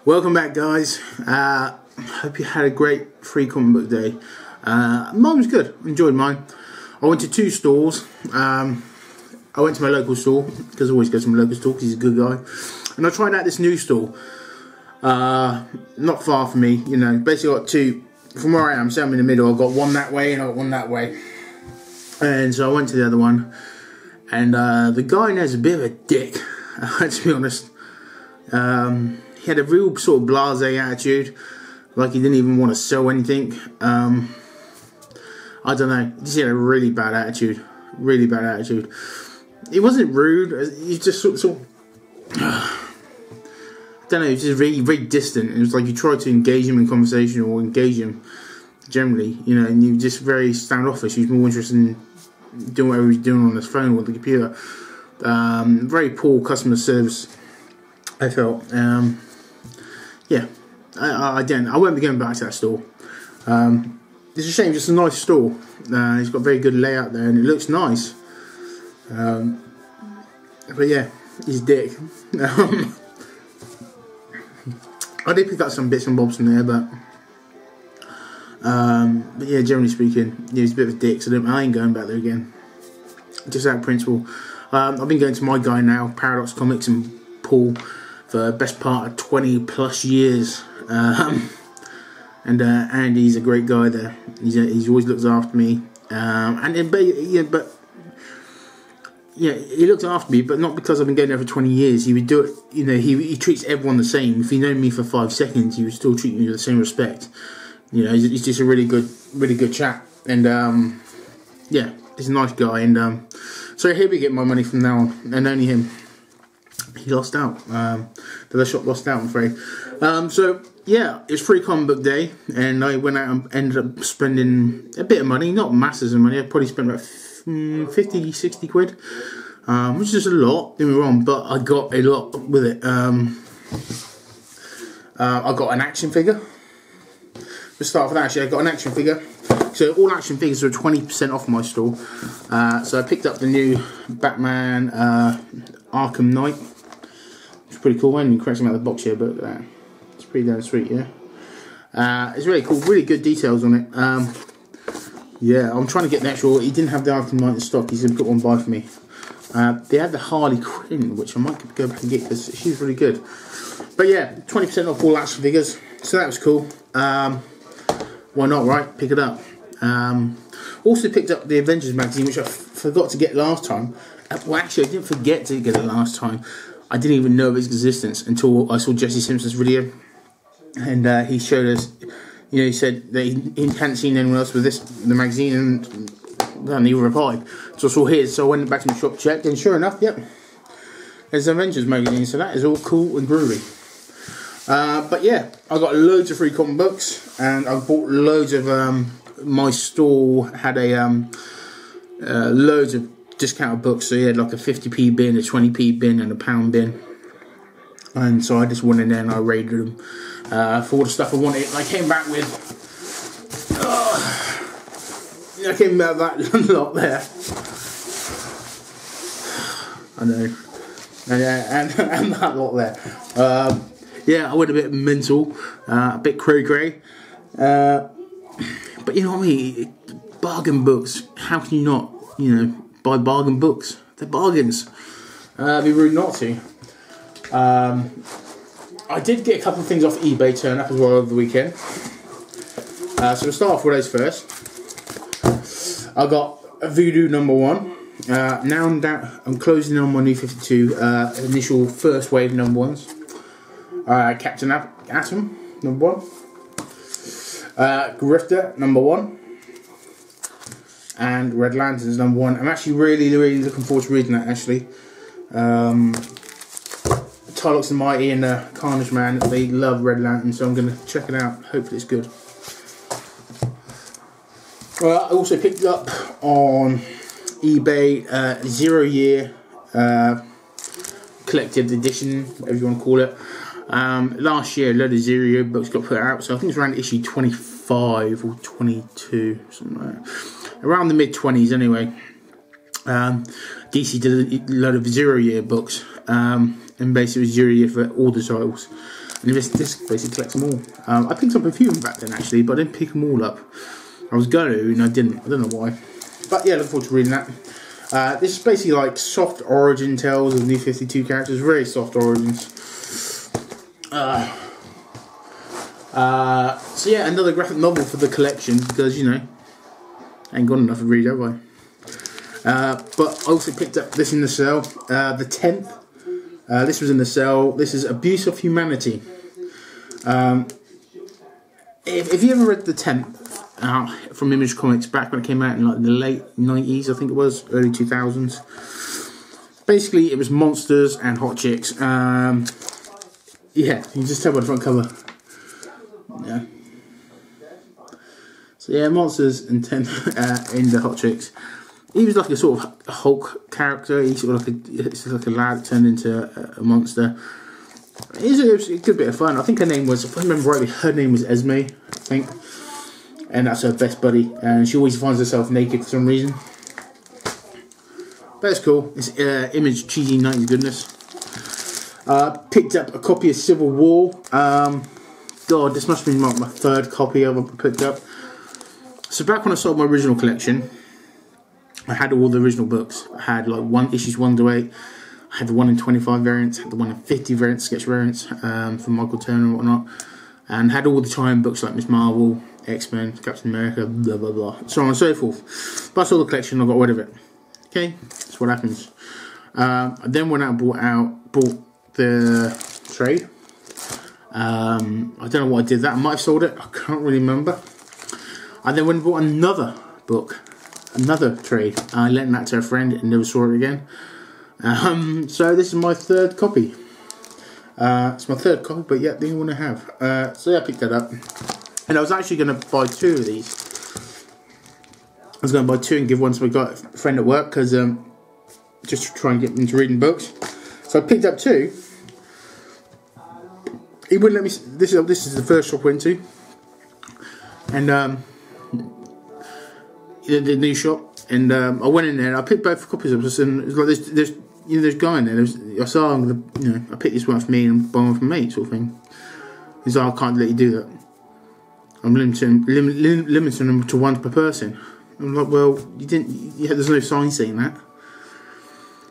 Welcome back, guys. Hope you had a great free comic book day. Mine was good. Enjoyed mine. I went to two stores. I went to my local store because I always go to my local store because he's a good guy. And I tried out this new store. Not far from me, you know. Basically, I got two from where I am. So I'm in the middle. I got one that way and I got one that way. And so I went to the other one. And the guy there's a bit of a dick. To be honest. He had a real sort of blasé attitude, like he didn't even want to sell anything. I don't know, he just had a really bad attitude, He wasn't rude, he just sort of I don't know, he was just very distant. It was like you tried to engage him in conversation or engage him generally, you know, and he was just very standoffish. He was more interested in doing whatever he was doing on his phone or the computer. Very poor customer service, I felt. Yeah, I won't be going back to that store. It's a shame, just a nice store. It's got very good layout there and it looks nice. But yeah, he's a dick. I did pick up some bits and bobs from there, but yeah, generally speaking, he was a bit of a dick, so I ain't going back there again. Just out of principle. I've been going to my guy now, Paradox Comics and Paul, for the best part of 20 plus years. And Andy's a great guy there. He's always looks after me. He looks after me, but not because I've been going there for 20 years. He would do it, you know, he treats everyone the same. If you know me for 5 seconds, he would still treat me with the same respect. You know, he's just a really good chap. And yeah, he's a nice guy. And so he'll be getting my money from now on, and only him. He lost out. The shop lost out, I'm afraid. So yeah, it's free comic book day, and I went out and ended up spending a bit of money, not masses of money. I probably spent about 50, 60 quid, which is a lot, don't get me wrong, but I got a lot with it. I got an action figure. Let's start with that. Actually, I got an action figure. So all action figures are 20% off my store. So I picked up the new Batman Arkham Knight. It's pretty cool. I haven't even cracked him out of the box here, but it's pretty damn sweet, yeah. It's really cool. Really good details on it. Yeah, I'm trying to get the actual. He didn't have the Arkham Knight in stock. He's going to put one by for me. They had the Harley Quinn, which I might go back and get because she's really good. But yeah, 20% off all action figures. So that was cool. Why not, right? Pick it up. Also picked up the Avengers magazine, which I forgot to get last time. Well, actually, I didn't forget to get it last time. I didn't even know of its existence until I saw Jesse Simpson's video. And he showed us, you know, he said that he hadn't seen anyone else with the magazine, and he replied. So I saw his, so I went back to the shop, checked, and sure enough, yep, there's the Avengers magazine, so that is all cool and groovy. But yeah, I got loads of free comic books, and I bought loads of, my store had a, loads of discounted books, so he had like a 50p bin, a 20p bin, and a £1 bin. And so I just went in there and I raided them for all the stuff I wanted. And I came back with, I came back with that lot there. I know, and that lot there. Yeah, I went a bit mental, a bit cray-cray. But you know what I mean? Bargain books. How can you not, you know, buy bargain books? They're bargains. It'd be rude not to. I did get a couple of things off eBay turn up as well over the weekend. So we'll start off with those first. I got a Voodoo #1. Now I'm closing in on my new 52 initial first wave #1s. Captain Atom #1. Grifter #1. And Red Lanterns #1. I'm actually really looking forward to reading that, actually. Tylox and Mighty and Carnage Man, they love Red Lantern, so I'm going to check it out. Hopefully it's good. Well, I also picked up on eBay 0 year collected edition, whatever you want to call it. Last year, a load of 0 year books got put out, so I think it's around issue 25 or 22, something like that. Around the mid-20s anyway. DC did a load of 0 year books, and basically it was 0 year for all the titles. And this basically collects them all. I picked up a few of them back then actually, but I didn't pick them all up. I was going to, and I didn't. I don't know why. But yeah, look forward to reading that. This is basically like soft origin tales of New 52 characters. Very soft origins. So yeah, another graphic novel for the collection because, you know, I ain't got enough to read, have I? But I also picked up this in the sale, the 10th. This was in the sale. This is Abuse of Humanity. If you ever read the 10th from Image Comics back when it came out in like the late 90s, I think it was, early 2000s. Basically, it was monsters and hot chicks. Yeah, you can just tell by the front cover. Yeah. So yeah, monsters and in the hot chicks. He was like a sort of Hulk character. He's sort of like a lad that turned into a monster. It was a good bit of fun. I think her name was, if I remember rightly, her name was Esme, I think. And that's her best buddy. And she always finds herself naked for some reason. But it's cool. It's Image cheesy 90s goodness. Picked up a copy of Civil War. God, this must have been my third copy I've ever picked up. So back when I sold my original collection, I had all the original books. I had like issues 1 to 8. I had the 1 in 25 variants, had the 1 in 50 variants, sketch variants from Michael Turner and whatnot. And had all the tie-in books like Miss Marvel, X-Men, Captain America, blah blah blah, so on and so forth. But I sold the collection, I got rid of it. Okay, that's what happens. I then went out and bought the trade. I don't know what I did that. I might have sold it. I can't really remember. I then went and bought another book, another trade. I lent that to a friend and never saw it again. So this is my third copy. It's my third copy, but yeah, the only one I have. So yeah, I picked that up. And I was actually going to buy 2 of these. I was going to buy 2 and give one to my friend at work, because just to try and get into reading books. So I picked up 2. He wouldn't let me. This is the first shop I went to, and the new shop. And I went in there and I picked both copies up. And it was like there's a guy in there. I saw I picked this one for me and buy one for me, sort of thing. He's like, I can't let you do that. I'm limiting them to 1 per person. I'm like, well, you didn't. There's no sign saying that.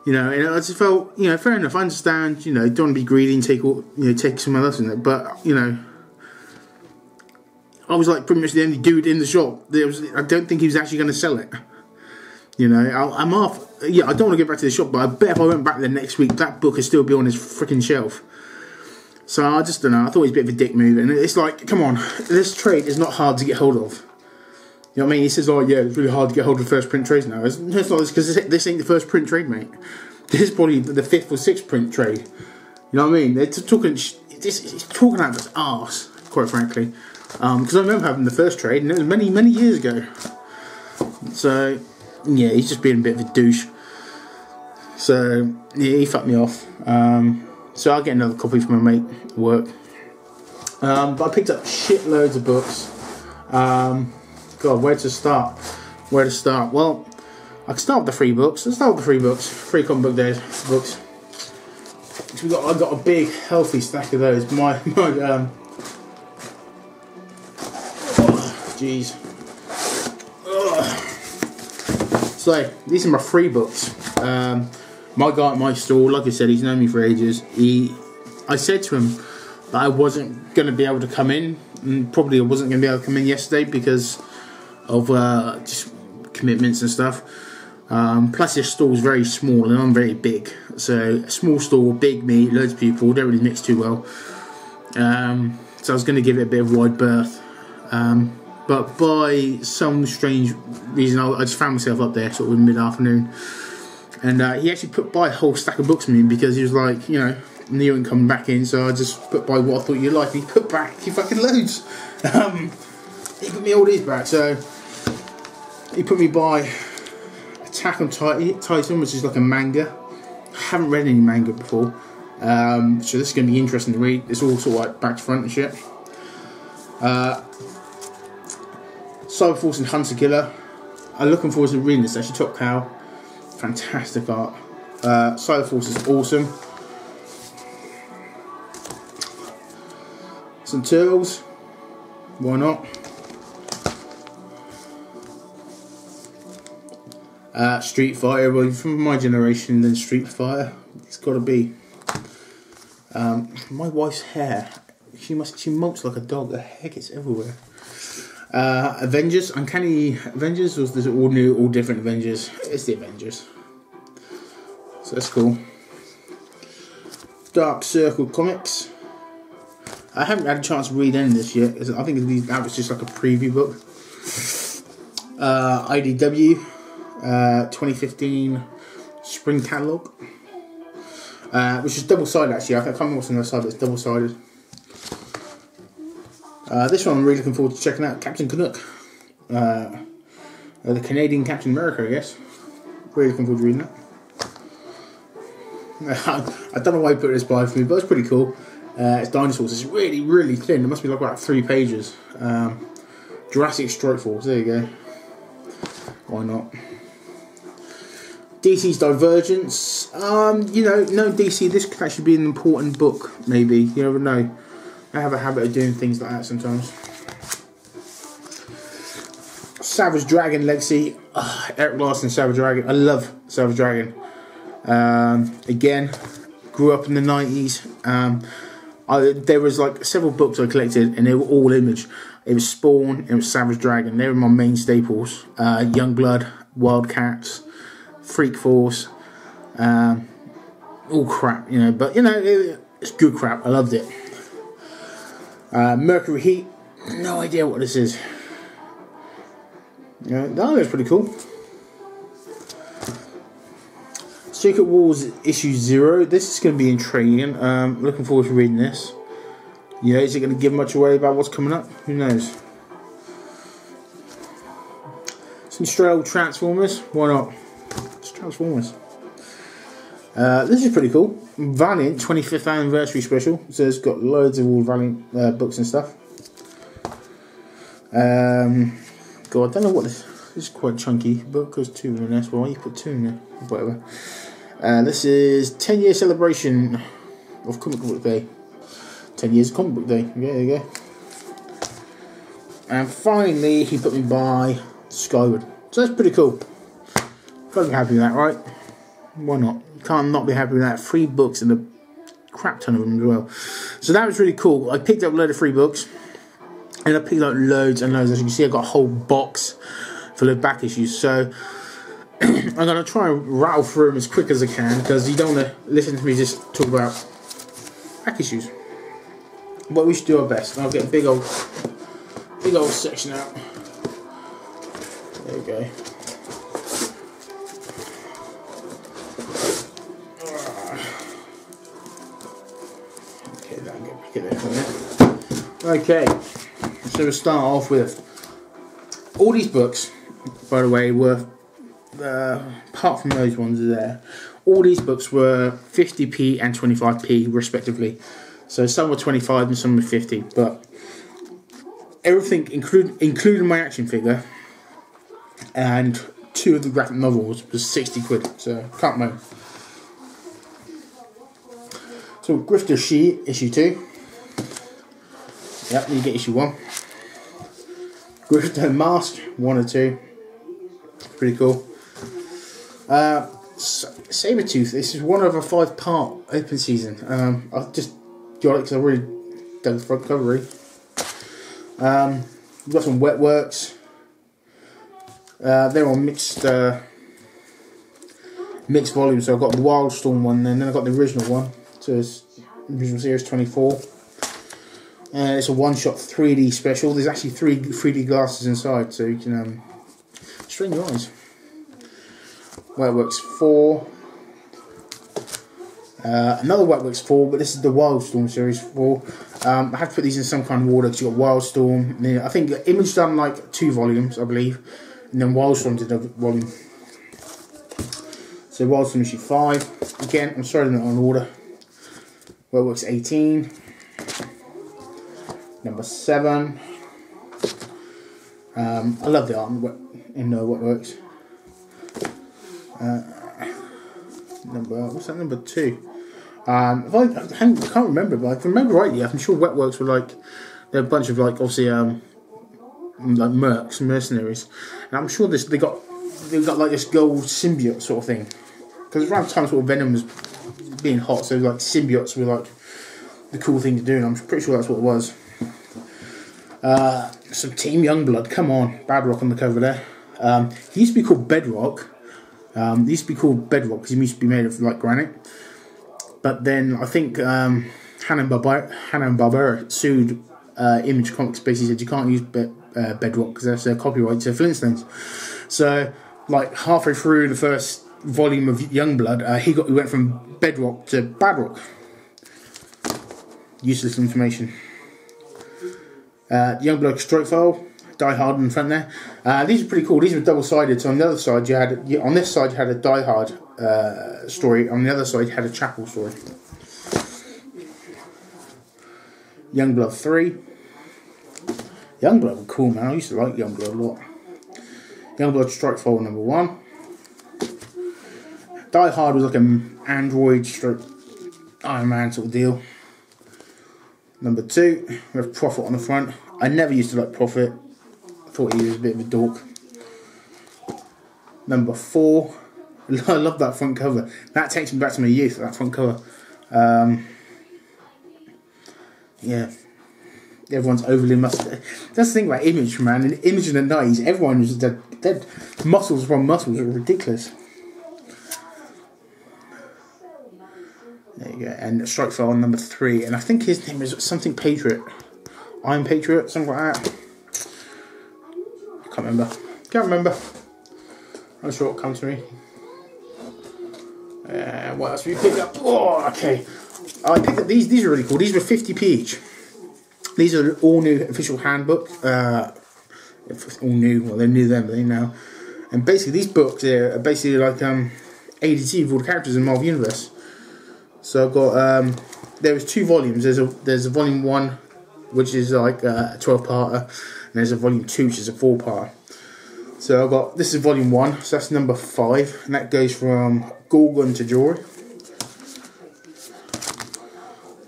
You know, and I just felt, fair enough. I understand. Don't want to be greedy and take someone else in it. But I was like pretty much the only dude in the shop. I don't think he was actually going to sell it. I'm off. Yeah, I don't want to go back to the shop, but I bet if I went back the next week, that book would still be on his freaking shelf. So I just don't know. I thought it was a bit of a dick move, and it's like, come on, this trade is not hard to get hold of. You know what I mean? He says, oh yeah, it's really hard to get hold of first print trades now. It's not because this ain't the first print trade, mate. This is probably the 5th or 6th print trade. You know what I mean? They're talking. It's talking out of his arse, quite frankly. Because I remember having the first trade, and it was many, many years ago. So yeah, he's just being a bit of a douche. So yeah, he fucked me off. So I'll get another copy from my mate at work. But I picked up shitloads of books. God, where to start? Well, I can start with the free books. Let's start with the free books. Free comic book days books. So I got a big, healthy stack of those. Jeez. So these are my free books. My guy at my store, like I said, he's known me for ages. I said to him that I wasn't going to be able to come in, and probably I wasn't going to be able to come in yesterday because of just commitments and stuff. Plus this store is very small and I'm very big, so a small store, big me, loads of people, don't really mix too well. So I was going to give it a bit of wide berth, but by some strange reason I just found myself up there sort of in mid-afternoon, and he actually put by a whole stack of books for me because he was like, knew you weren't coming back in, so I just put by what I thought you'd like, and he put back your fucking loads. He put me all these back, so he put me by Attack on Titan, which is like a manga. I haven't read any manga before, so this is going to be interesting to read. It's all sort of like back to front and shit. Cyberforce and Hunter Killer. I'm looking forward to reading this. Actually, Top Cow, fantastic art. Cyberforce is awesome. Some Turtles. Why not? Street Fighter. Well, from my generation, then Street Fighter. It's got to be. My wife's hair. She molts like a dog. The hair gets everywhere. Avengers. Uncanny Avengers, was this all new, all different Avengers? It's the Avengers. So that's cool. Dark Circle comics. I haven't had a chance to read any of this yet. I think that was just like a preview book. IDW 2015 Spring Catalogue, which is double-sided actually. I can't remember what's on the other side, but it's double-sided. This one I'm really looking forward to checking out. Captain Canuck. The Canadian Captain America, I guess. Really looking forward to reading that. I don't know why he put this by for me, but it's pretty cool. It's dinosaurs. It's really, really thin. It must be like about 3 pages. Jurassic Strike Force. There you go. Why not? DC's Divergence. You know, no DC. This could actually be an important book. Maybe, you never know. I have a habit of doing things like that sometimes. Savage Dragon Legacy. Eric Larson, Savage Dragon. I love Savage Dragon. Again, grew up in the 90s. There was like several books I collected, and they were all Image. It was Spawn, it was Savage Dragon. They were my main staples. Youngblood, Wildcats, Freak Force, all crap, you know. But you know, it's good crap. I loved it. Mercury Heat. No idea what this is. You know, that was pretty cool. Secret Wars issue 0. This is going to be intriguing. Looking forward to reading this. You know, is it going to give much away about what's coming up? Who knows? Some stray old Transformers. Why not? It's Transformers. This is pretty cool. Valiant 25th anniversary special. So it's got loads of all Valiant books and stuff. God, I don't know what this. This is quite chunky. Book goes 2 in this. Why you put 2 in there? Whatever. This is 10-year celebration of Comic Book Day. 10 years of Comic Book Day. Okay, there you go. And finally, he put me by Skyward. So that's pretty cool. Gotta be happy with that, right? Why not? Can't not be happy with that. 3 books and a crap ton of them as well. So that was really cool. I picked up a load of free books. And I picked up loads and loads. As you can see, I've got a whole box full of back issues. So I'm going to try and rattle through them as quick as I can, because you don't want to listen to me just talk about back issues. But we should do our best. And I'll get a big old section out. There we go. Okay, that'll get back in there for a minute. Okay, so we'll start off with all these books, by the way, were apart from those ones there, all these books were 50p and 25p respectively. So some were 25 and some were 50, but everything, including my action figure and 2 of the graphic novels, was 60 quid. So can't moan. So Grifter Sheet issue 2. Yep, you get issue 1. Grifter Mask 1 or 2. Pretty cool. Sabretooth. This is one of a 5-part open season. I just got it because I really dug the front cover. We've got some Wet Works. They're on mixed volumes. So I've got the Wildstorm one, and then I've got the original one. So it's original series 24. It's a one-shot 3D special. There's actually 3D glasses inside, so you can strain your eyes. Wet Works 4. Another Wet Works 4, but this is the Wildstorm series 4. I have to put these in some kind of order because you've got Wildstorm. Then I think Image done like 2 volumes, I believe, and then Wildstorm did a volume. So Wildstorm issue 5. Again, I'm sorry they're not on order. Wet Works 18. Number 7. I love the art in Wet Works. Number 2. I can't remember, but if I remember rightly, I'm sure Wetworks were like, they're a bunch of like, obviously, like mercs, mercenaries, and I'm sure they got like this gold symbiote sort of thing, because around the time sort of Venom was being hot, so like symbiotes were like the cool thing to do, and I'm pretty sure that's what it was. Some Team Youngblood, come on, Badrock on the cover there. He used to be called Bedrock. He used to be called Bedrock because he used to be made of like granite. But then I think Hanna-Barbera sued Image Comics, basically said you can't use Bedrock because that's copyright to Flintstones. So like halfway through the first volume of Youngblood, he went from Bedrock to Badrock. Useless information. Youngblood Strike File, Die Hard in the front there. These are pretty cool. These were double-sided. So on the other side, on this side you had a Die Hard story. On the other side, you had a Chapel story. Youngblood 3. Youngblood were cool, man. I used to like Youngblood a lot. Youngblood Strike File number 1. Die Hard was like an android stroke Iron Man sort of deal. Number 2, we have Prophet on the front. I never used to like Prophet. I thought he was a bit of a dork. Number 4, I love that front cover. That takes me back to my youth, that front cover. Yeah, everyone's overly muscular. That's the thing about Image, man. In Image in the 90s, everyone was dead. Muscles from muscles were ridiculous. There you go, and Strike File on number 3, and I think his name is something Patriot, Iron Patriot, something like that. Can't remember. I'm sure it'll come to me. What else we pick up? Oh, okay. I picked up these. These are really cool. These were 50p each. These are all new official handbook. All new. Well, they're new then, but they now. And basically, these books are basically like ADT of all the characters in the Marvel Universe. So I've got there was 2 volumes. There's a volume 1, which is like a 12-parter, and there's a volume 2, which is a 4-parter. So I've got, this is volume 1, so that's number 5, and that goes from Gorgon to Jory.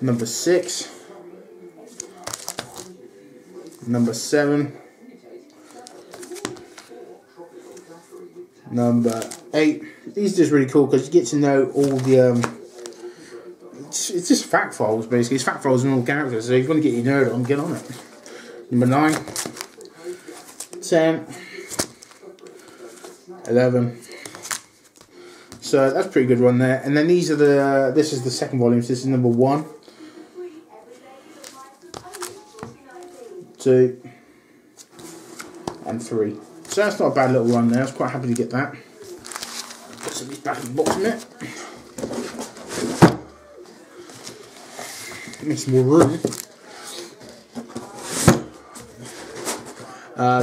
Number 6, number 7, number 8. These are just really cool because you get to know all the it's just fact files basically. It's fact files and all characters. So if you want to get your nerd on, get on it. Number 9, 10, 11. So that's a pretty good run there. And then these are this is the second volume. So this is number 1, 2, and 3. So that's not a bad little run there. I was quite happy to get that. Put some of these back in the box a minute. Make some more room.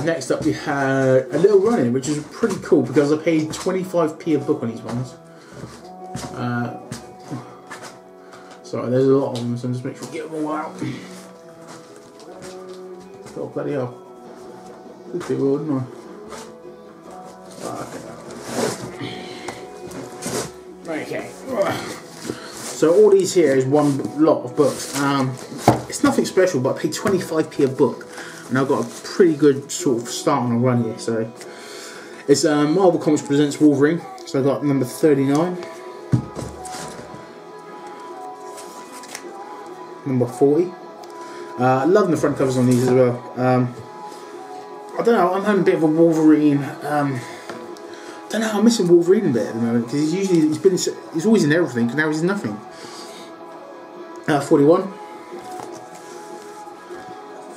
Next up we had a little run-in, which is pretty cool because I paid 25p a book on these ones. Sorry, there's a lot of them, so I'm just making sure I get them all out. Oh, bloody hell. Could be well, wouldn't I? Okay. So all these here is one lot of books. It's nothing special, but I paid 25p a book, and I've got a pretty good sort of start on a run here. So it's Marvel Comics Presents Wolverine. So I got number 39, number 40. Loving the front covers on these as well. I don't know. I'm having a bit of a Wolverine. Don't know. I'm missing Wolverine a bit at the moment because he's always in everything. And now he's nothing. 41,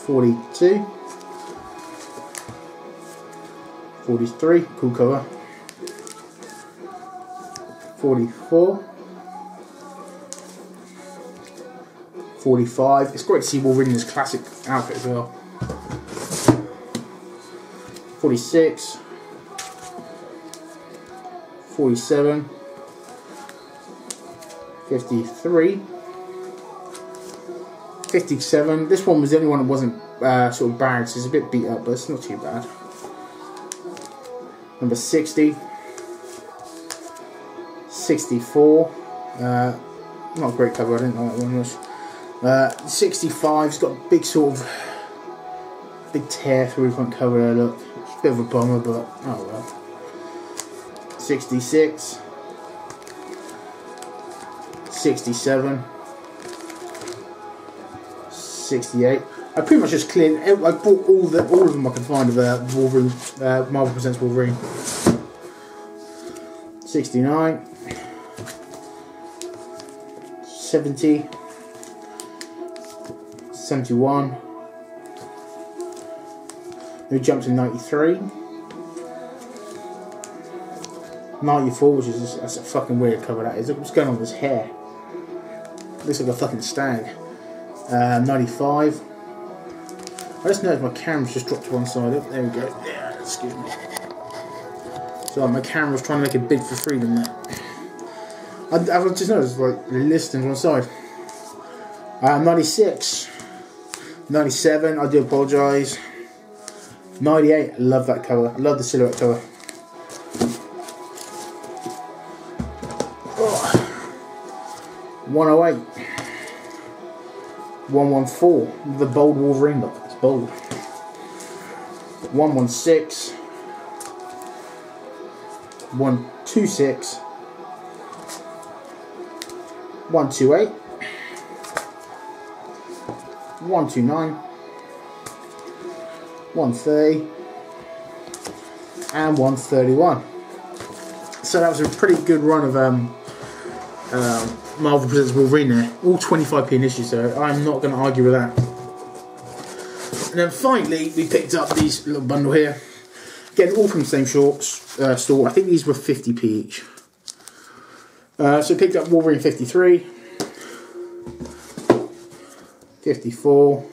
42, 43. Cool cover. 44. 45. It's great to see Wolverine in his classic outfit as well. 46. 47. 53. 57. This one was the only one that wasn't sort of bad, so it's a bit beat up, but it's not too bad. Number 60. 64. Not a great cover, I didn't like that one much. 65's got a big sort of big tear through the front cover there, look. It's a bit of a bummer, but oh well. 66, 67, 68. I pretty much just cleared. I bought all of them I could find of Wolverine, Marvel Presents Wolverine. 69, 70, 71. We jumped to 93, 94, which is that's a fucking weird cover. That is. Look what's going on with his hair. Looks like a fucking stag. 95. I just noticed my camera's just dropped to one side. Oh, there we go. Yeah, excuse me. So my camera's trying to make a bid for freedom there. I just noticed like the listing to one side. 96. 97. I do apologise. 98. I love that cover. I love the silhouette cover. Oh. 108. 114. The bold Wolverine look. It's bold. 116. 126. 128. 129. 130. And 131. So that was a pretty good run of Marvel Presents Wolverine there. All 25p in issue, so I'm not going to argue with that. And then finally, we picked up these little bundle here. Again, all from the same store. I think these were 50p each. So picked up Wolverine 53, 54,